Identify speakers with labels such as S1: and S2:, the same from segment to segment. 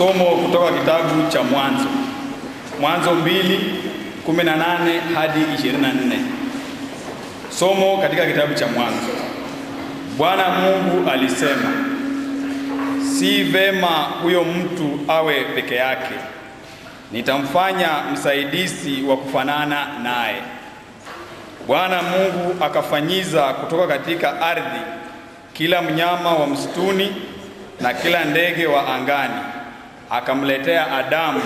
S1: Somo kutoka kitabu cha Mwanzo 2:18 hadi 24. Somo katika kitabu cha Mwanzo. Bwana Mungu alisema, si vema huyo mtu awe peke yake, nitamfanya msaidizi wa kufanana naye. Bwana Mungu akafanyiza kutoka katika ardhi kila mnyama wa msituni na kila ndege wa angani, akamletea Adamu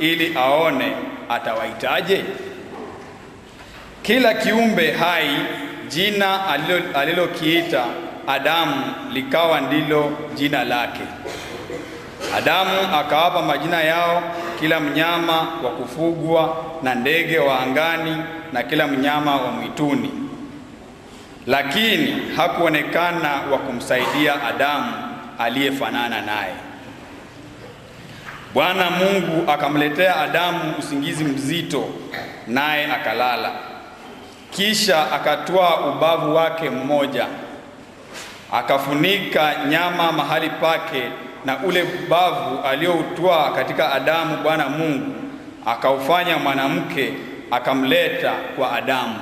S1: ili aone atawaitaje. Kila kiumbe hai jina alilokiita Adamu likawa ndilo jina lake. Adamu akawapa majina yao kila mnyama wa kufugwa na ndege wa angani na kila mnyama wa mwituni, lakini hakuonekana wa kumsaidia Adamu aliyefanana naye. Bwana Mungu akamletea Adamu usingizi mzito, naye akalala. Kisha akatoa ubavu wake mmoja, akafunika nyama mahali pake, na ule ubavu alioutoa katika Adamu Bwana Mungu akaufanya mwanamke, akamleta kwa Adamu.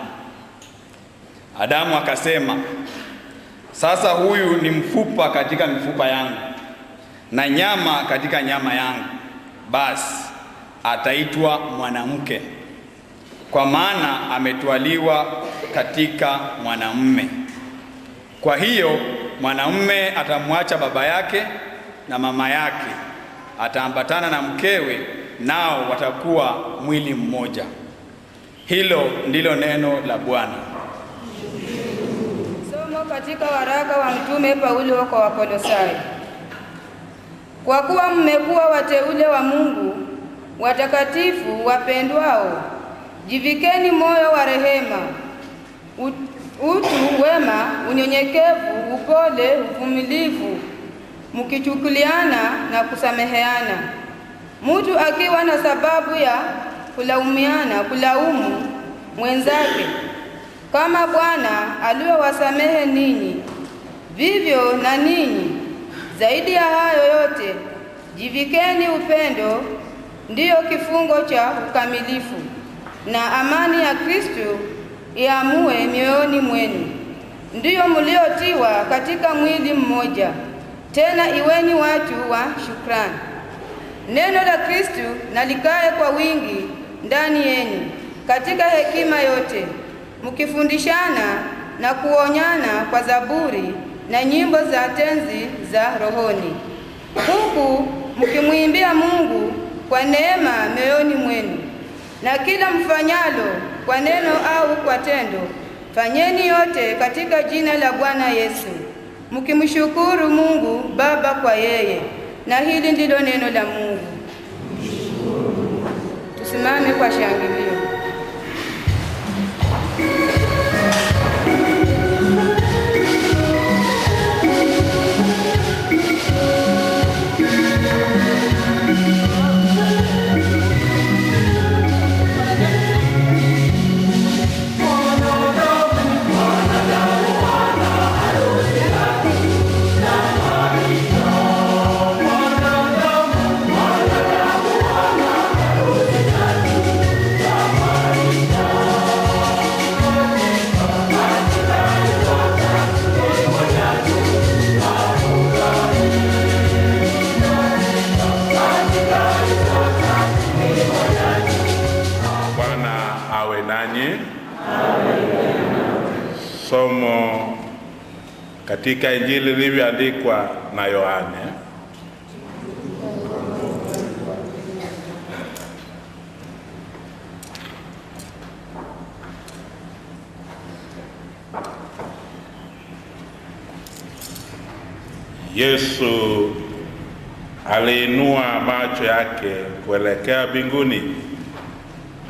S1: Adamu akasema, sasa huyu ni mfupa katika mifupa yangu na nyama katika nyama yangu, basi ataitwa mwanamke, kwa maana ametwaliwa katika mwanamume. Kwa hiyo mwanamume atamwacha baba yake na mama yake, ataambatana na mkewe, nao watakuwa mwili mmoja. Hilo ndilo neno la Bwana.
S2: Somo katika waraka wa Mtume Paulo kwa Wakolosai. Kwa kuwa mmekuwa wateule wa Mungu, watakatifu wapendwao, jivikeni moyo wa rehema, utu wema, unyenyekevu, upole, uvumilivu, mkichukuliana na kusameheana, mtu akiwa na sababu ya kulaumu mwenzake, kama Bwana alivyowasamehe ninyi, vivyo na ninyi. Zaidi ya hayo yote, jivikeni upendo, ndiyo kifungo cha ukamilifu, na amani ya Kristo iamue mioyoni mwenu, ndiyo mliotiwa katika mwili mmoja, tena iweni watu wa shukrani. Neno la Kristo na likae kwa wingi ndani yenu katika hekima yote, mkifundishana na kuonyana kwa zaburi na nyimbo za tenzi za rohoni, huku mkimwimbia Mungu kwa neema mioyoni mwenu. Na kila mfanyalo kwa neno au kwa tendo, fanyeni yote katika jina la Bwana Yesu, mkimshukuru Mungu Baba kwa yeye. Na hili ndilo neno la Mungu. Tusimame kwa shangilio.
S3: Somo katika Injili ilivyoandikwa na Yohane. Yesu aliinua macho yake kuelekea mbinguni,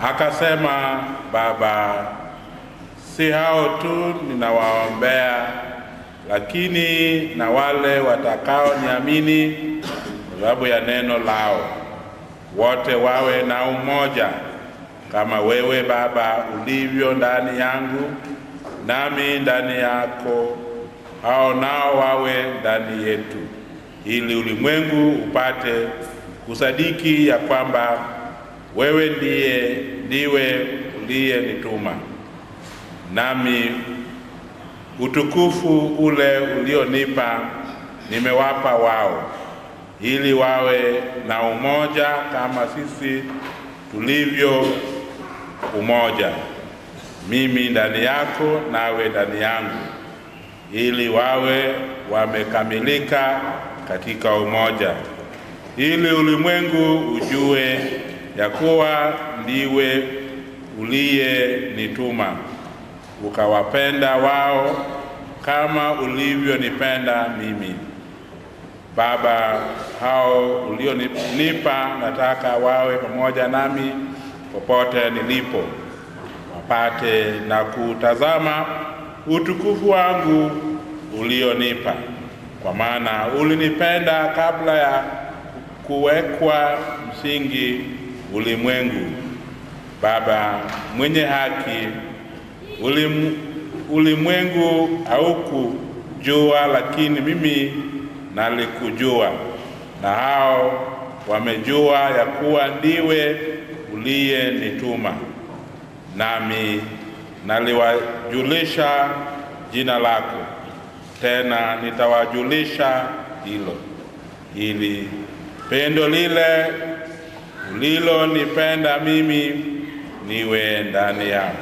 S3: akasema, Baba, si hao tu ninawaombea, lakini na wale watakaoniamini kwa sababu ya neno lao, wote wawe na umoja, kama wewe Baba ulivyo ndani yangu nami ndani yako, hao nao wawe ndani yetu, ili ulimwengu upate kusadiki ya kwamba wewe ndiwe uliyenituma, nami utukufu ule ulionipa nimewapa wao, ili wawe na umoja kama sisi tulivyo umoja, mimi ndani yako nawe ndani yangu, ili wawe wamekamilika katika umoja, ili ulimwengu ujue ya kuwa ndiwe uliyenituma, ukawapenda wao kama ulivyonipenda mimi. Baba, hao ulionipa nataka wawe pamoja nami popote nilipo, wapate na kutazama utukufu wangu ulionipa, kwa maana ulinipenda kabla ya kuwekwa msingi ulimwengu. Baba mwenye haki, ulimwengu haukujua, lakini mimi nalikujua, na hao wamejua ya kuwa ndiwe uliyenituma. Nami naliwajulisha jina lako, tena nitawajulisha hilo, ili pendo lile ulilonipenda mimi niwe ndani yao,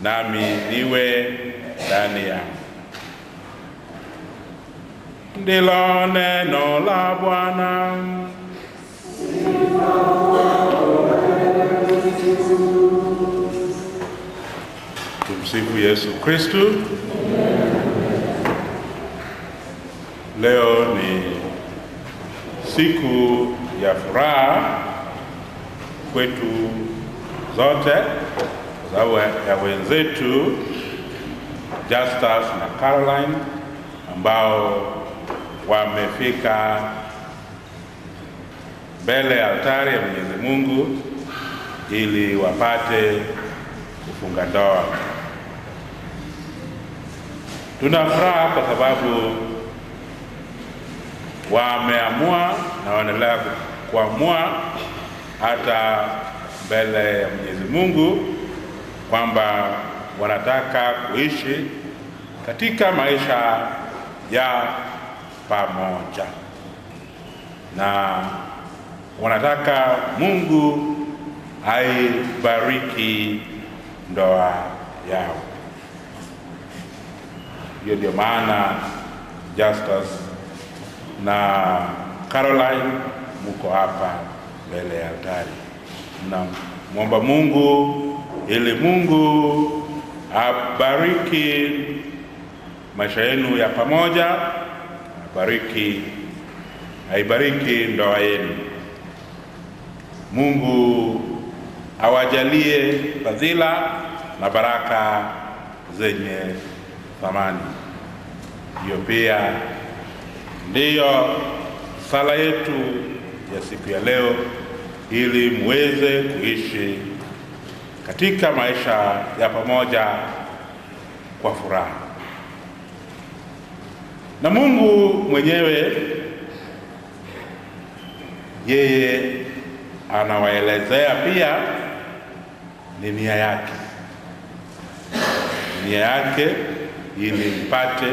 S3: nami niwe ndani yao. Ndilo neno la Bwana. Tumsifu Yesu Kristo. Leo ni siku ya furaha kwetu zote, kwa sababu ya wenzetu Justus na Caroline ambao wamefika mbele ya altari ya Mwenyezi Mungu ili wapate kufunga ndoa. Tuna furaha kwa sababu wameamua na wanaendelea kuamua hata mbele ya Mwenyezi Mungu kwamba wanataka kuishi katika maisha ya pamoja, na wanataka Mungu aibariki ndoa yao. Hiyo ndio maana Justus na Caroline muko hapa mbele ya altari. Namwomba Mungu ili Mungu abariki maisha yenu ya pamoja, aibariki ndoa yenu. Mungu awajalie fadhila na baraka zenye thamani. Hiyo pia ndiyo sala yetu ya siku ya leo, ili muweze kuishi katika maisha ya pamoja kwa furaha. Na Mungu mwenyewe yeye anawaelezea pia ni nia yake ili mpate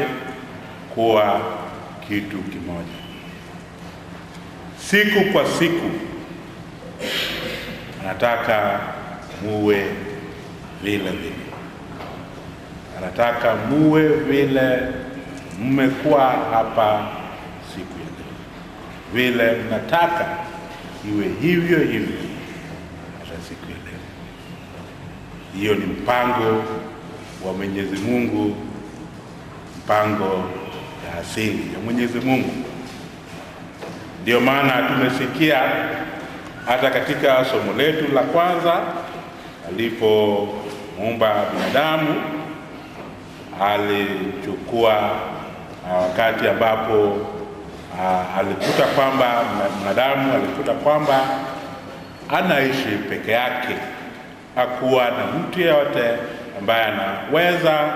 S3: kuwa kitu kimoja. Siku kwa siku anataka muwe vile, anataka muwe vile mmekuwa hapa siku ya leo, vile mnataka iwe hivyo hata siku ya leo. Hiyo ni mpango wa Mwenyezi Mungu, mpango ya asili ya Mwenyezi Mungu. Ndio maana tumesikia hata katika somo letu la kwanza, alipomuumba binadamu alichukua wakati ambapo alikuta kwamba mwanadamu alikuta kwamba anaishi peke yake, hakuwa na mtu yeyote ambaye anaweza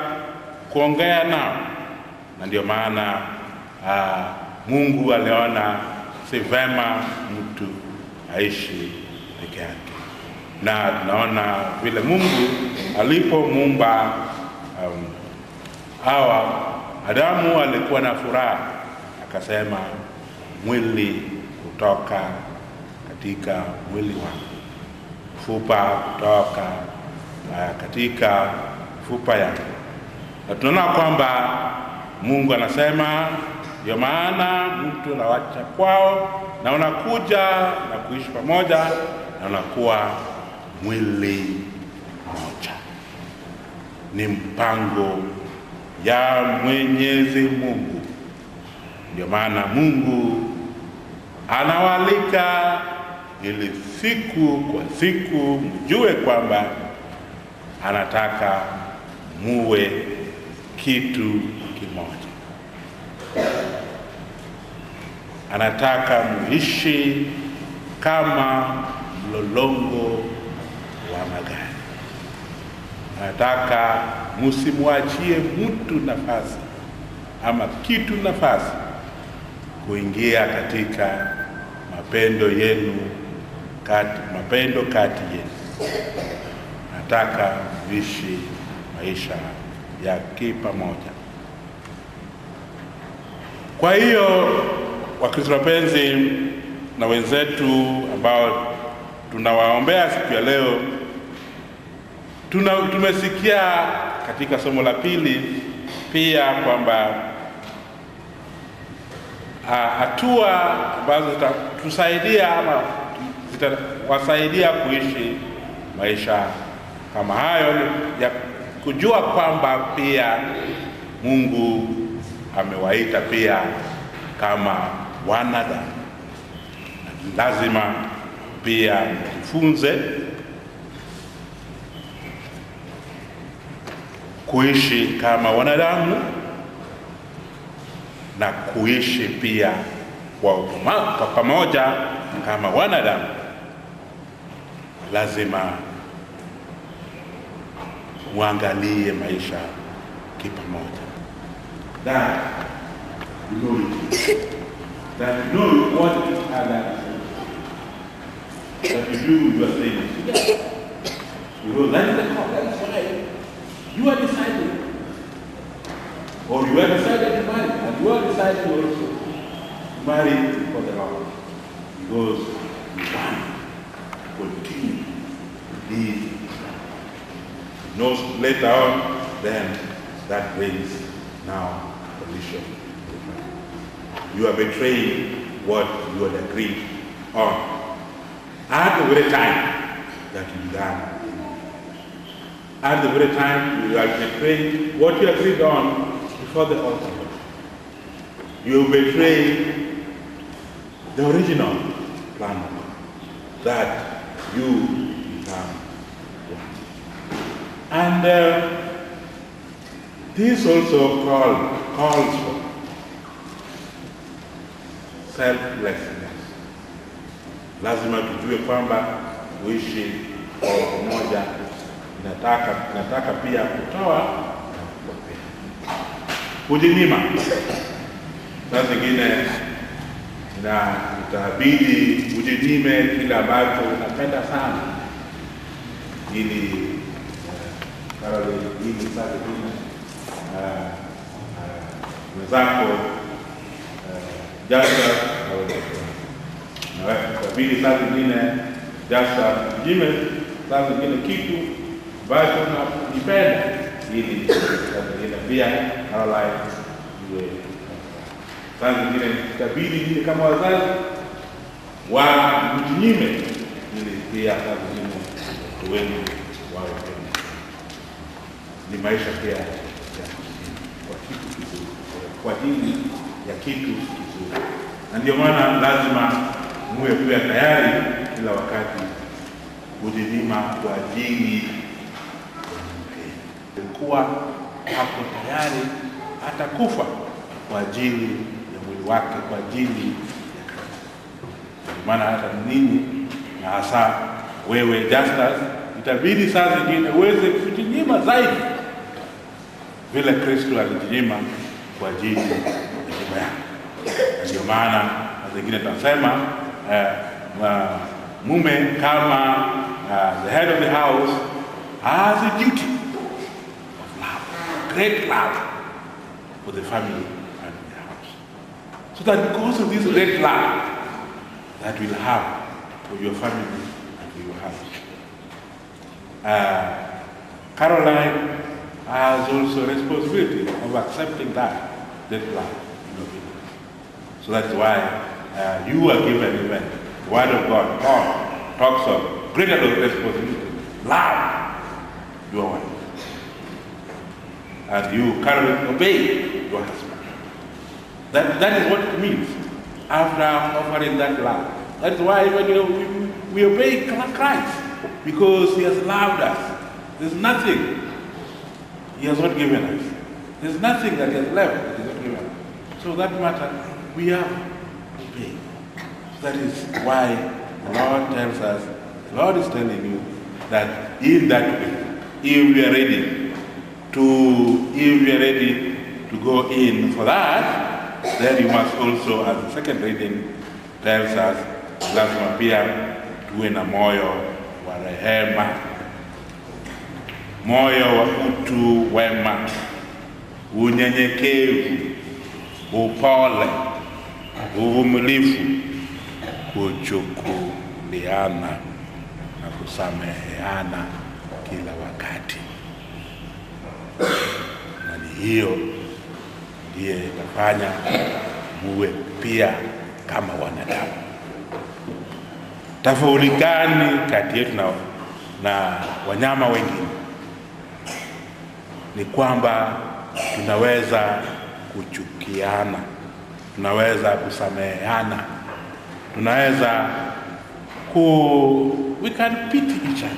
S3: kuongea nao, na ndio maana Mungu aliona si vema mtu aishi peke yake. Na tunaona vile Mungu alipomuumba Hawa, Adamu alikuwa na furaha, akasema mwili kutoka katika mwili wangu, fupa kutoka katika fupa yangu. Na tunaona kwamba Mungu anasema ndio maana mtu anawacha kwao na unakuja na kuishi pamoja na unakuwa mwili mmoja. Ni mpango ya Mwenyezi Mungu. Ndio maana Mungu anawalika ili siku kwa siku mjue kwamba anataka muwe kitu kimoja. Anataka muishi kama mlolongo wa magari. Anataka msimwachie mtu nafasi ama kitu nafasi kuingia katika mapendo kati yenu. Nataka kuishi maisha ya kipamoja. Kwa hiyo Wakristo wapenzi na wenzetu ambao tunawaombea siku ya leo, tumesikia katika somo la pili pia kwamba hatua ambazo zitatusaidia ama zitawasaidia kuishi maisha kama hayo ya kujua kwamba pia Mungu amewaita pia kama wanadamu. Lazima pia tujifunze kuishi kama wanadamu na kuishi pia kwa pamoja kama wanadamu. Lazima muangalie maisha kipamoja. That you know what other that you do your things. Because that is the call. That is why you are deciding, or you are decided to marry, and you are deciding also to marry for the Lord, because you want to continue to live. No, later on, then that brings now collision. You are betraying what you had agreed on at the very time that you began. At the very time you are betraying what you agreed on before the altar. You betray the original plan that you become one. And this also calls for selflessness. Lazima tujue kwamba kuishi kwa pamoja inataka pia kutoa na kupokea. Kujinyima. Saa zingine na itabidi ujinyime kile ambacho unapenda sana ili saa zingine wenzako jasa itabidi saa zingine jasa ujinyime saa zingine kitu ambacho unapenda ili saa zingine pia Caroline iwe. Saa zingine itabidi kama wazazi wa mjinyime ili pia saa zingine watu wengi wawe penda. Ni maisha pia kwa kitu kizuri, kwa ajili ya kitu kizuri. Na ndio maana lazima muwe pia tayari kila wakati kujinyima kwa ajili ya mke. Kuwa hapo tayari hata kufa kwa ajili ya mwili wake, kwa ajili ya Kristo. Maana hata nini na hasa wewe Justus, itabidi saa zingine uweze kujinyima zaidi vile Kristo alijinyima kwa ajili ya nyumba yake. Ndio maana zingine tunasema mume kama the head of the house has a duty of love, great love for the family and the house. So that because of this great love that we'll have for your family and for your house. Caroline has also a responsibility of accepting that love. So that's why you are given even the word of God. God talks of greater responsibility. Love your wife. And you Caroline, obey your husband. That is what it means after offering that love. That is why when we obey Christ, because he has loved us. There's nothing he has not given us. There's nothing that he has left that he has not given us. So that matter, we have obeyed. That is why the Lord tells us, the Lord is telling you that in that way, if we are ready to go in for that, then you must also, as the second reading tells us, lazima pia tuwe na moyo wa rehema, moyo wa utu wema, unyenyekevu, upole, uvumilivu, kuchukuliana na kusameheana kila wakati. Na ni hiyo ndiye itafanya muwe pia kama wanadamu. Tofauti gani kati yetu na wanyama wengine? Ni kwamba tunaweza kuchukiana, tunaweza kusameheana, tunaweza we can pity each other,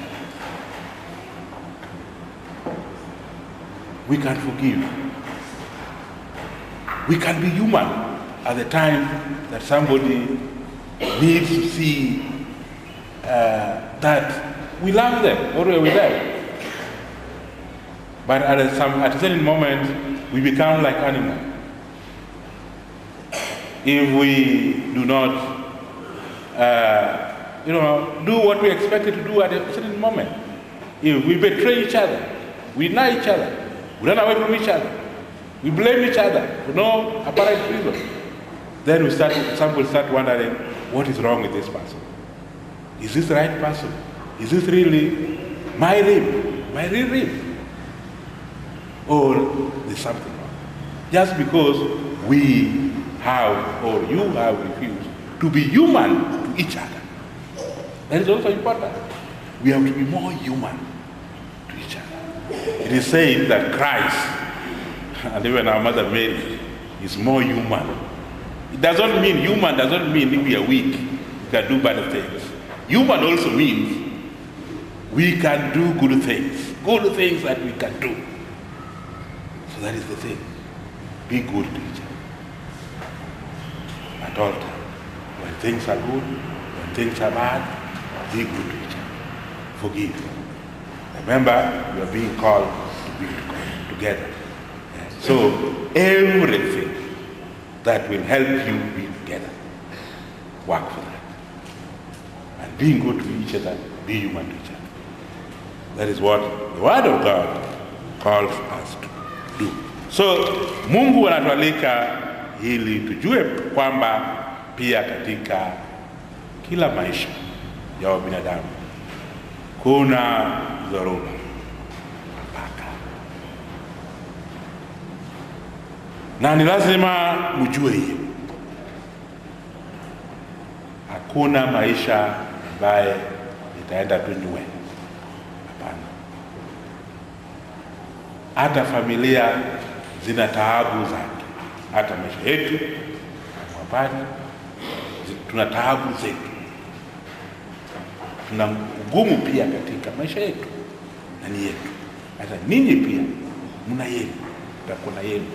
S3: we can forgive, we can be human at the time that somebody needs to see that we love them or we're with them. But at a certain moment, we become like animals. If we do not, do what we expected to do at a certain moment, if we betray each other, we deny each other, we run away from each other, we blame each other for no apparent reason, then some will start wondering, what is wrong with this person? Is this the right person? Is this really my real rib? Or there's something wrong? Just because we have, or you have refused to be human to each other. That is also important. We have to be more human to each other. It is said that Christ, and even our Mother Mary, is more human. It does not mean human, does not mean if we are weak, we can do bad things. Human also means we can do good things that we can do. So that is the thing. Be good to each other. At all times. When things are good, when things are bad, be good to each other. Forgive. Remember, you are being called to be together. So everything that will help you be together, work for that. And being good to each other, be human to each other. That is what the Word of God calls us to do. So Mungu anatualika ili tujue kwamba pia katika kila maisha ya binadamu kuna dhoruba, mpaka, na ni lazima mjue hiyo. Hakuna maisha ambaye itaenda tu nywe. Hapana. Hata familia zina taabu zake. Hata maisha yetu mwapani tuna taabu zetu. Tuna ugumu pia katika maisha yetu na ni yetu. Hata ninyi pia mna yenu, mtakuna yenu.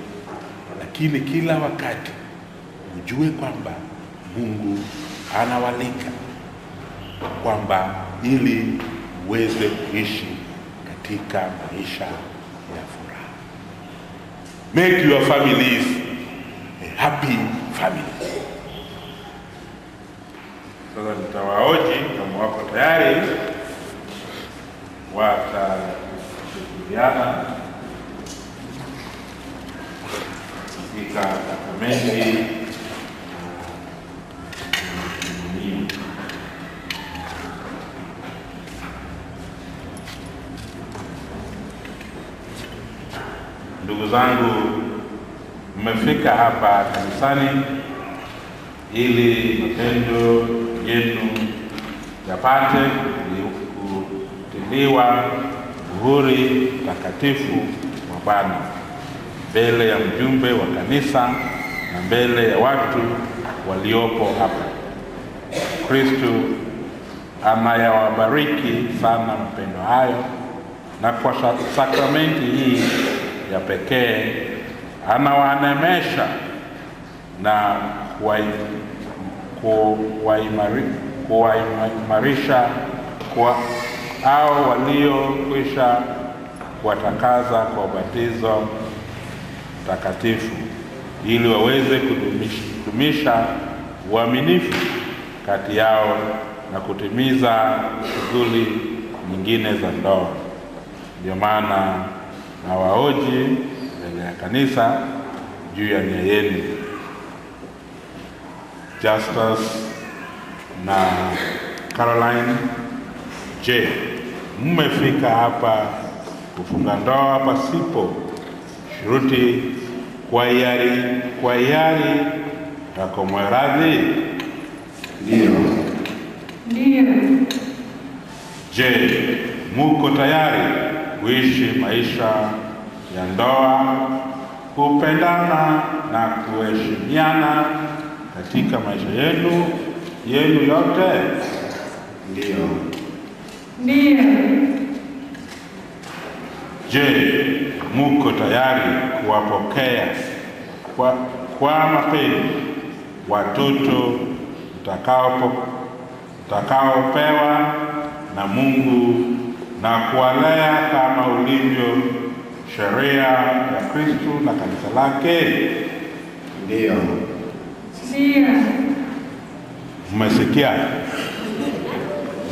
S3: Lakini kila wakati ujue kwamba Mungu anawalika kwamba ili uweze kuishi katika maisha ya furaha. Make your families a happy family. Sasa nitawaoji kama wako tayari, watajadiliana katika sakramenti. Ndugu zangu, mmefika hapa kanisani ili matendo yenu yapate kutiliwa muhuri takatifu wa Bwana mbele ya mjumbe wa kanisa na mbele ya watu waliopo hapa. Kristo anayawabariki sana mapendo hayo, na kwa sakramenti hii ya pekee anawanemesha na kuwaimarisha hao waliokwisha kuwatakaza kwa ubatizo takatifu, ili waweze kudumisha uaminifu kati yao na kutimiza shughuli nyingine za ndoa. Ndio maana nawahoji mbele ya kanisa juu ya nia yenu. Justus na Caroline, je, mmefika hapa kufunga ndoa pasipo shuruti kwa hiari na kwa mweradhi?
S4: Ndio.
S3: Je, muko tayari kuishi maisha ya ndoa, kupendana na kuheshimiana katika maisha yenu yote?
S4: Ndio.
S3: Je, muko tayari kuwapokea kwa mapenzi watoto mtakaopewa na Mungu na kuwalea kama ulivyo sheria ya Kristo na kanisa lake?
S4: Ndio.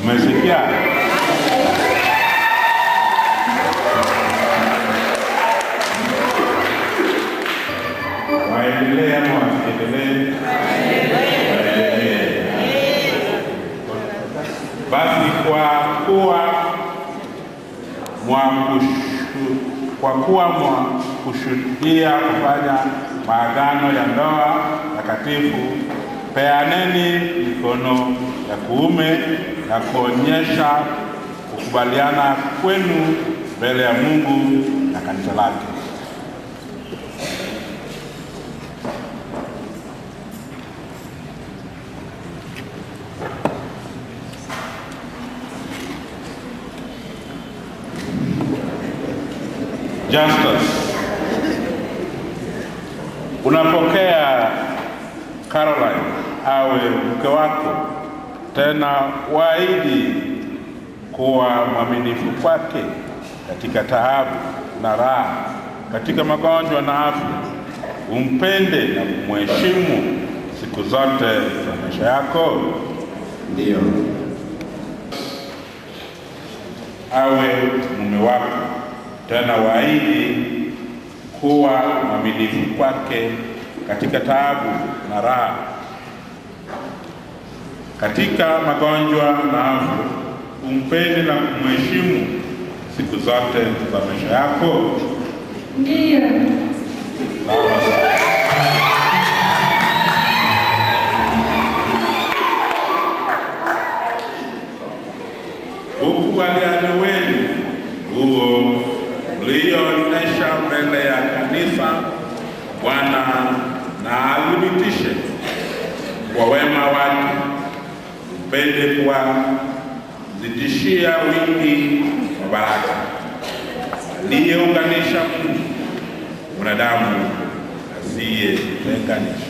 S3: Mmesikia? Waendelee ama wasiendelee? Basi kwa kuwa mwakushuhudia kufanya maagano ya ndoa takatifu, peaneni mikono ya kuume na kuonyesha kukubaliana kwenu mbele ya Mungu na kanisa lake. Justus, unapokea Caroline awe mke wako, tena waahidi kuwa mwaminifu kwake katika taabu na raha, katika magonjwa na afya, umpende na kumheshimu siku zote za maisha yako?
S4: Ndio.
S3: Awe mume wako, tena waahidi kuwa mwaminifu kwake katika taabu na raha, katika magonjwa na afya, umpende na kumheshimu siku zote za maisha yako?
S5: Ndio.
S3: Ukubaliano wenu huo mlioonyesha mbele ya kanisa, Bwana na athibitishe kwa wema wake, upende kuwazidishia wingi wa baraka aliyeunganisha Mungu mwanadamu asiyetenganisha.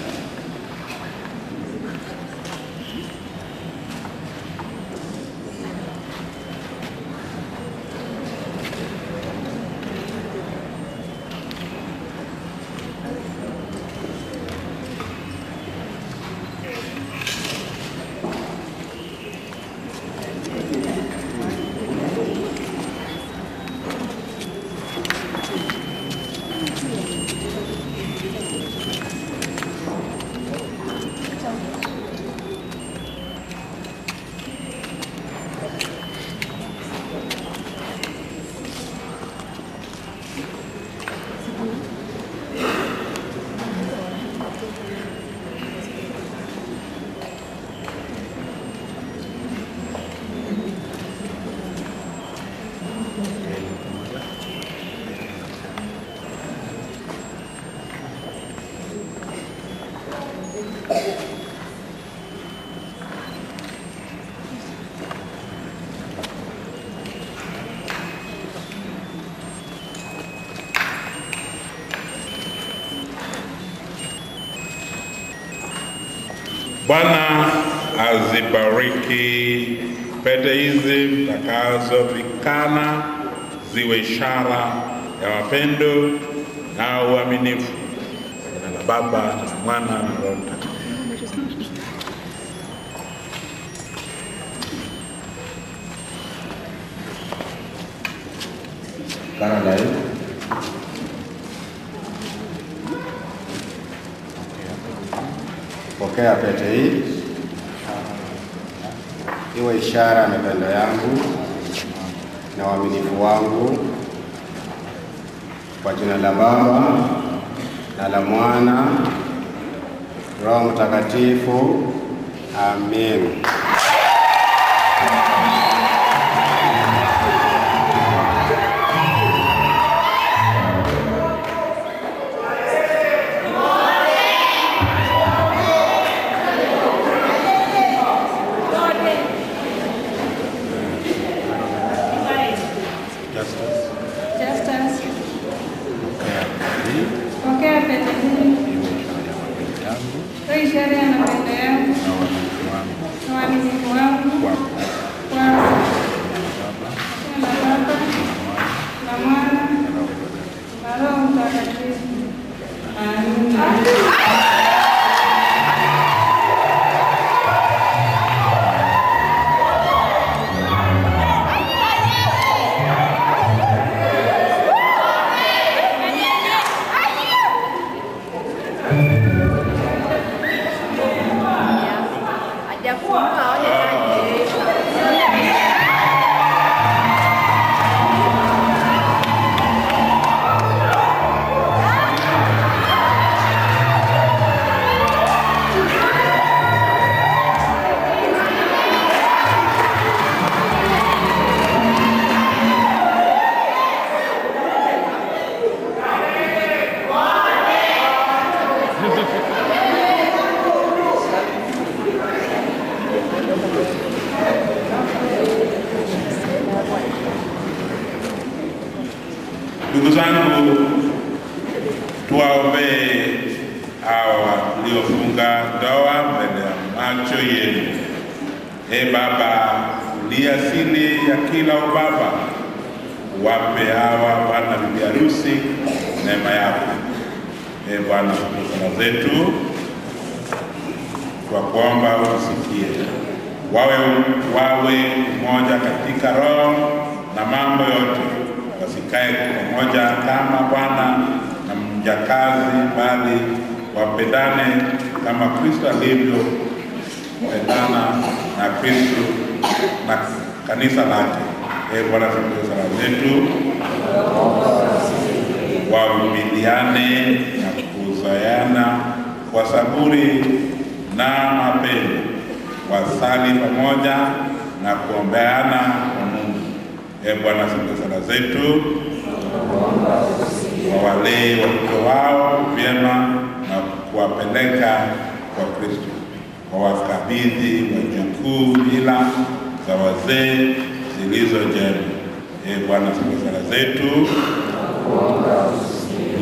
S3: Bwana azibariki pete hizi mtakazovikana, ziwe ishara ya mapendo na uaminifu. Jina la Baba na Mwana na Roho Mtakatifu.
S4: Caroline. Pokea pete hii iwe ishara ya mapendo yangu na uaminifu wangu, kwa jina la Baba na la Mwana Roho Mtakatifu. Amen.
S2: Pokea pete hii iwe ishara ya mapendo yangu na uaminifu wangu, kwa jina la Baba na Mwana na Roho Mtakatifu. Amen.
S3: Ndugu zangu, tuwaombee hawa waliofunga ndoa mbele ya macho yenu. Baba, uliye asili ya kila ubaba, wape hawa bwana bibi harusi neema yako. Bwana, sala zetu kwa kuomba usikie, wawe umoja katika roho na mambo yote, wasikae pamoja kama bwana na mjakazi, bali wapendane kama Kristo alivyo pendana na Kristo na kanisa lake. Bwana, tunaomba sala zetu, wavumiliane na kuzoeana kwa saburi na mapendo, wasali pamoja na kuombeana kwa Mungu. Bwana, tunaomba sala zetu, wawalee watoto wao vyema na kuwapeleka kwa Kristo, wawakabidhi wajukuu mila za wazee zilizo njema. Bwana, tunaomba sala zetu,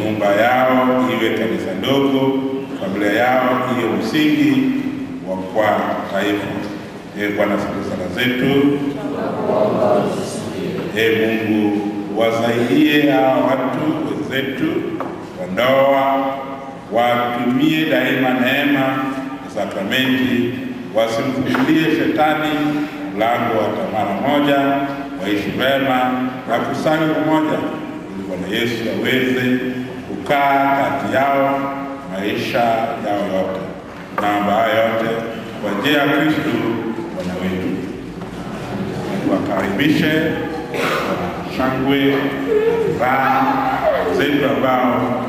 S3: nyumba yao iwe kanisa ndogo, familia yao iwe msingi wa kwa taifa. Bwana, tunaomba sala zetu, Mungu wasaidie hawa watu wenzetu wa ndoa, watumie daima neema na sakramenti, wasimfungulie shetani mlango wa tamaa moja, waishi vema na kusali pamoja, ili Bwana Yesu aweze kukaa kati yao maisha yao yote. Naomba haya yote kwa njia ya Kristo Bwana wetu. Wakaribishe shangwe, furaha zetu ambao